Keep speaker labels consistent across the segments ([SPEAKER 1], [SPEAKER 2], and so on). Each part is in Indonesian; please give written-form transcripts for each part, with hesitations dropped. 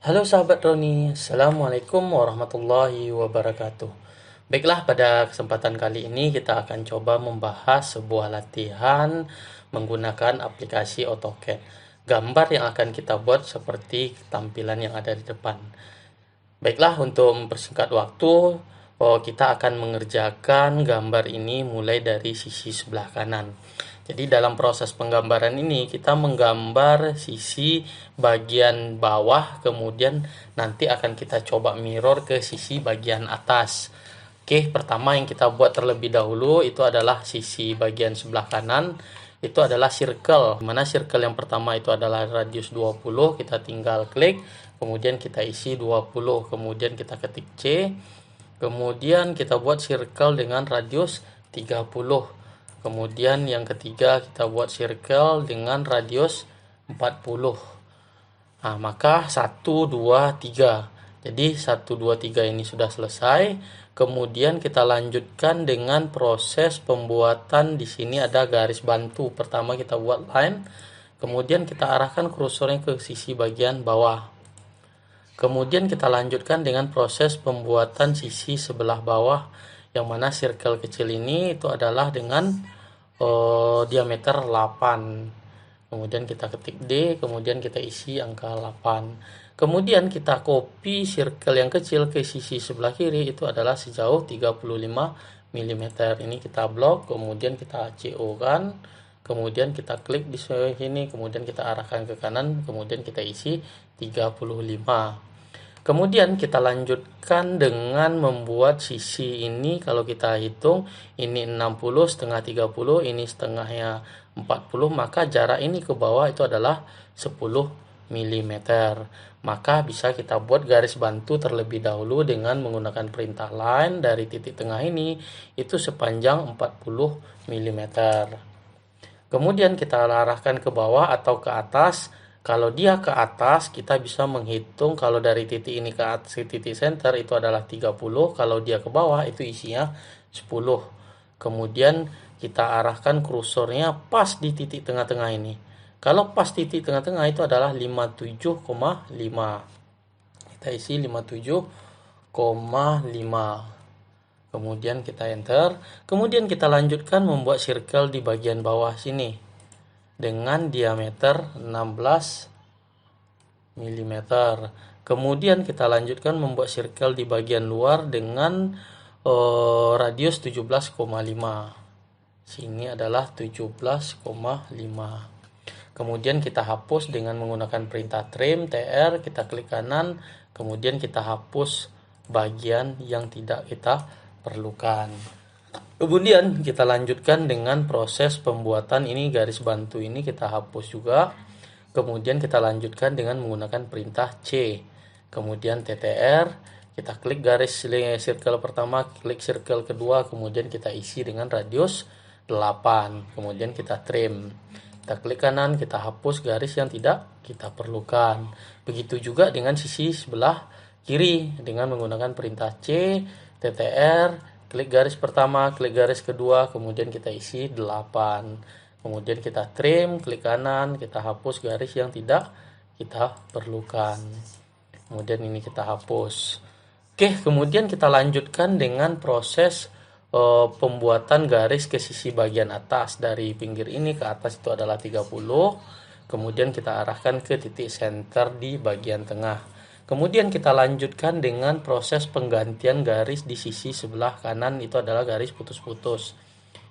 [SPEAKER 1] Halo sahabat Roni, Assalamualaikum warahmatullahi wabarakatuh. Baiklah, pada kesempatan kali ini kita akan coba membahas sebuah latihan menggunakan aplikasi AutoCAD. Gambar yang akan kita buat seperti tampilan yang ada di depan. Baiklah, untuk mempersingkat waktu, kita akan mengerjakan gambar ini mulai dari sisi sebelah kanan. Jadi dalam proses penggambaran ini kita menggambar sisi bagian bawah, kemudian nanti akan kita coba mirror ke sisi bagian atas. Oke, pertama yang kita buat terlebih dahulu itu adalah sisi bagian sebelah kanan. Itu adalah circle. Mana circle yang pertama itu adalah radius 20, kita tinggal klik, kemudian kita isi 20, kemudian kita ketik C. Kemudian kita buat circle dengan radius 30. Kemudian yang ketiga kita buat circle dengan radius 40. Nah, maka 1, 2, 3. Jadi 1, 2, 3 ini sudah selesai. Kemudian kita lanjutkan dengan proses pembuatan. Di sini ada garis bantu. Pertama kita buat line. Kemudian kita arahkan kursornya ke sisi bagian bawah. Kemudian kita lanjutkan dengan proses pembuatan sisi sebelah bawah, yang mana circle kecil ini itu adalah dengan diameter 8. Kemudian kita ketik D, kemudian kita isi angka 8. Kemudian kita copy circle yang kecil ke sisi sebelah kiri, itu adalah sejauh 35 mm. Ini kita blok, kemudian kita CO kan. Kemudian kita klik di sini, kemudian kita arahkan ke kanan, kemudian kita isi 35. Kemudian kita lanjutkan dengan membuat sisi ini. Kalau kita hitung, ini 60, setengah 30, ini setengahnya 40, maka jarak ini ke bawah itu adalah 10 mm. Maka bisa kita buat garis bantu terlebih dahulu dengan menggunakan perintah line dari titik tengah ini, itu sepanjang 40 mm. Kemudian kita arahkan ke bawah atau ke atas. Kalau dia ke atas, kita bisa menghitung kalau dari titik ini ke atas, titik center itu adalah 30. Kalau dia ke bawah itu isinya 10. Kemudian kita arahkan kursornya pas di titik tengah-tengah ini. Kalau pas titik tengah-tengah itu adalah 57,5. Kita isi 57,5. Kemudian kita enter. Kemudian kita lanjutkan membuat circle di bagian bawah sini dengan diameter 16 mm. Kemudian kita lanjutkan membuat circle di bagian luar dengan radius 17,5. Sini adalah 17,5. Kemudian kita hapus dengan menggunakan perintah trim TR, kita klik kanan, kemudian kita hapus bagian yang tidak kita perlukan. Kemudian kita lanjutkan dengan proses pembuatan ini, garis bantu ini kita hapus juga. Kemudian kita lanjutkan dengan menggunakan perintah C. Kemudian TTR, kita klik garis circle pertama, klik circle kedua, kemudian kita isi dengan radius 8. Kemudian kita trim. Kita klik kanan, kita hapus garis yang tidak kita perlukan. Begitu juga dengan sisi sebelah kiri dengan menggunakan perintah C, TTR, klik garis pertama, klik garis kedua, kemudian kita isi 8. Kemudian kita trim, klik kanan, kita hapus garis yang tidak kita perlukan. Kemudian ini kita hapus. Oke, kemudian kita lanjutkan dengan proses pembuatan garis ke sisi bagian atas. Dari pinggir ini ke atas itu adalah 30. Kemudian kita arahkan ke titik center di bagian tengah. Kemudian kita lanjutkan dengan proses penggantian garis di sisi sebelah kanan, itu adalah garis putus-putus.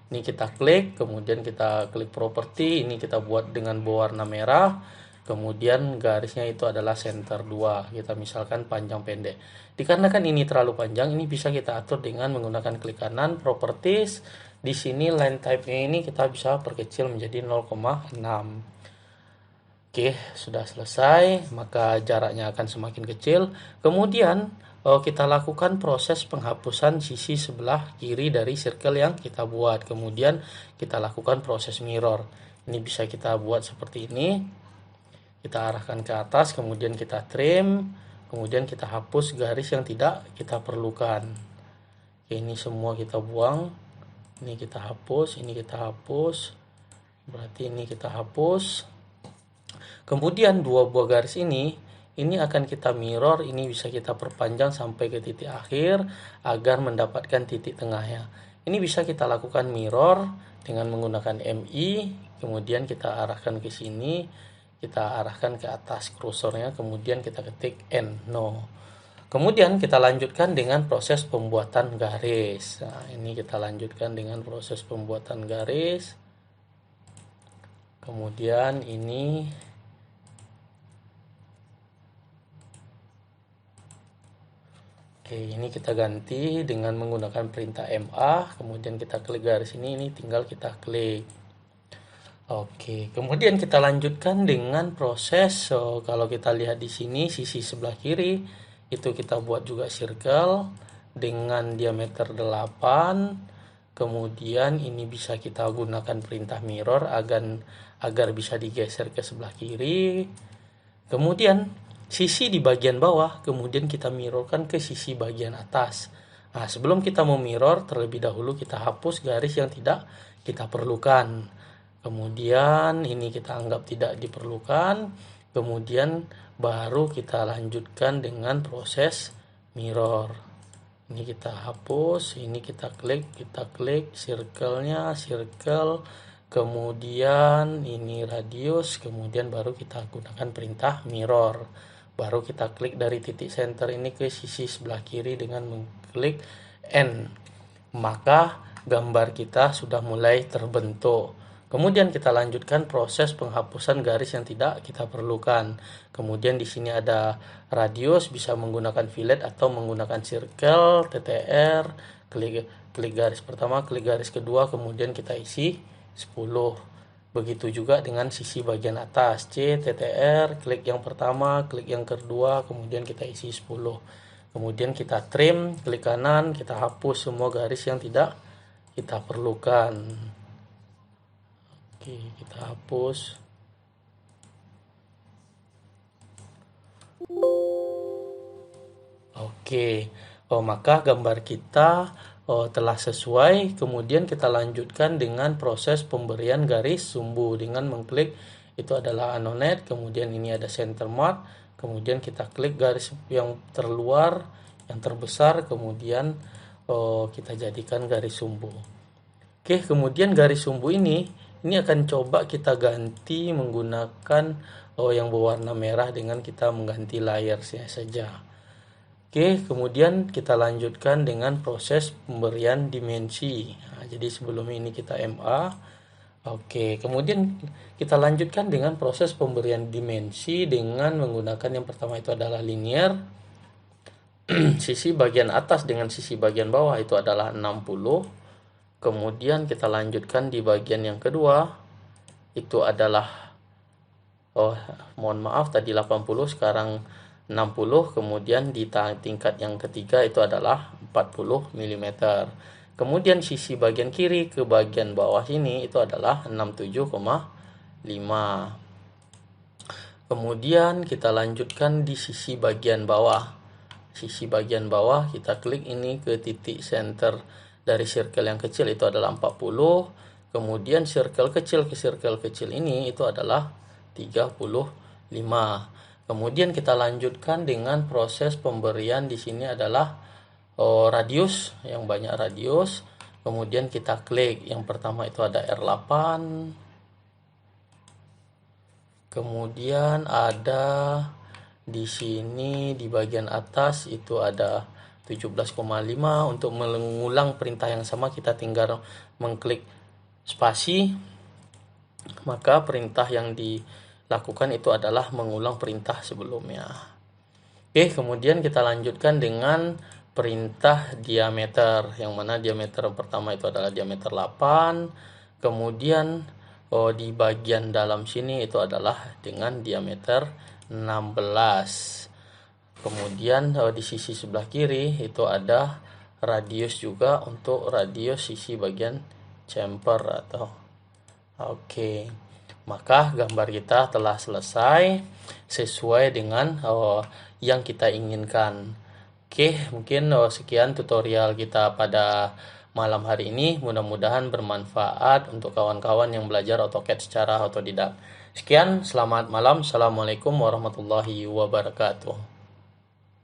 [SPEAKER 1] Ini kita klik, kemudian kita klik properti, ini kita buat dengan berwarna merah. Kemudian garisnya itu adalah center 2. Kita misalkan panjang pendek. Dikarenakan ini terlalu panjang, ini bisa kita atur dengan menggunakan klik kanan, properties. Di sini line type-nya ini kita bisa perkecil menjadi 0,6. Oke, sudah selesai, maka jaraknya akan semakin kecil. Kemudian kita lakukan proses penghapusan sisi sebelah kiri dari circle yang kita buat. Kemudian kita lakukan proses mirror. Ini bisa kita buat seperti ini. Kita arahkan ke atas, kemudian kita trim, kemudian kita hapus garis yang tidak kita perlukan. Oke, ini semua kita buang. Ini kita hapus, ini kita hapus. Berarti ini kita hapus. Kemudian dua buah garis ini ini akan kita mirror, ini bisa kita perpanjang sampai ke titik akhir agar mendapatkan titik tengahnya. Ini bisa kita lakukan mirror dengan menggunakan MI, kemudian kita arahkan ke sini, kita arahkan ke atas kursornya, kemudian kita ketik N, no. Kemudian kita lanjutkan dengan proses pembuatan garis. Nah, ini kita lanjutkan dengan proses pembuatan garis. Kemudian ini ini kita ganti dengan menggunakan perintah MA, kemudian kita klik garis ini tinggal kita klik. Oke, kemudian kita lanjutkan dengan proses, kalau kita lihat di sini sisi sebelah kiri itu kita buat juga circle dengan diameter 8. Kemudian ini bisa kita gunakan perintah mirror agar bisa digeser ke sebelah kiri. Kemudian sisi di bagian bawah kemudian kita mirrorkan ke sisi bagian atas. Nah, sebelum kita memirror, terlebih dahulu kita hapus garis yang tidak kita perlukan. Kemudian ini kita anggap tidak diperlukan. Kemudian baru kita lanjutkan dengan proses mirror. Ini kita hapus, ini kita klik circle-nya, circle. Kemudian ini radius, kemudian baru kita gunakan perintah mirror. Baru kita klik dari titik center ini ke sisi sebelah kiri dengan mengklik N. Maka gambar kita sudah mulai terbentuk. Kemudian kita lanjutkan proses penghapusan garis yang tidak kita perlukan. Kemudian di sini ada radius, bisa menggunakan fillet atau menggunakan circle, TTR, klik garis pertama, klik garis kedua, kemudian kita isi 10. Begitu juga dengan sisi bagian atas, C, TTR, klik yang pertama, klik yang kedua, kemudian kita isi 10. Kemudian kita trim, klik kanan, kita hapus semua garis yang tidak kita perlukan. Oke, kita hapus. Oke, maka gambar kita telah sesuai. Kemudian kita lanjutkan dengan proses pemberian garis sumbu dengan mengklik itu adalah Anonet, kemudian ini ada center mark, kemudian kita klik garis yang terluar, yang terbesar, kemudian kita jadikan garis sumbu. Oke, kemudian garis sumbu ini akan coba kita ganti menggunakan yang berwarna merah dengan kita mengganti layersnya saja. Oke, kemudian kita lanjutkan dengan proses pemberian dimensi. Nah, jadi sebelum ini kita MA. Oke, kemudian kita lanjutkan dengan proses pemberian dimensi dengan menggunakan yang pertama itu adalah linear. Sisi bagian atas dengan sisi bagian bawah itu adalah 60. Kemudian kita lanjutkan di bagian yang kedua itu adalah mohon maaf tadi 80, sekarang 60. Kemudian di tingkat yang ketiga itu adalah 40 mm. Kemudian sisi bagian kiri ke bagian bawah sini itu adalah 67,5. Kemudian kita lanjutkan di sisi bagian bawah. Sisi bagian bawah kita klik ini ke titik center dari circle yang kecil itu adalah 40. Kemudian circle kecil ke circle kecil ini itu adalah 35. Kemudian kita lanjutkan dengan proses pemberian di sini adalah radius, yang banyak radius. Kemudian kita klik yang pertama itu ada R8. Kemudian ada di sini di bagian atas itu ada 17,5. Untuk mengulang perintah yang sama kita tinggal mengklik spasi. Maka perintah yang dilakukan itu adalah mengulang perintah sebelumnya. Oke, kemudian kita lanjutkan dengan perintah diameter, yang mana diameter pertama itu adalah diameter 8. Kemudian di bagian dalam sini itu adalah dengan diameter 16. Kemudian di sisi sebelah kiri itu ada radius juga untuk radius sisi bagian chamfer atau oke. Maka gambar kita telah selesai sesuai dengan yang kita inginkan. Oke, mungkin sekian tutorial kita pada malam hari ini. Mudah-mudahan bermanfaat untuk kawan-kawan yang belajar AutoCAD secara otodidak. Sekian, selamat malam. Assalamualaikum warahmatullahi wabarakatuh.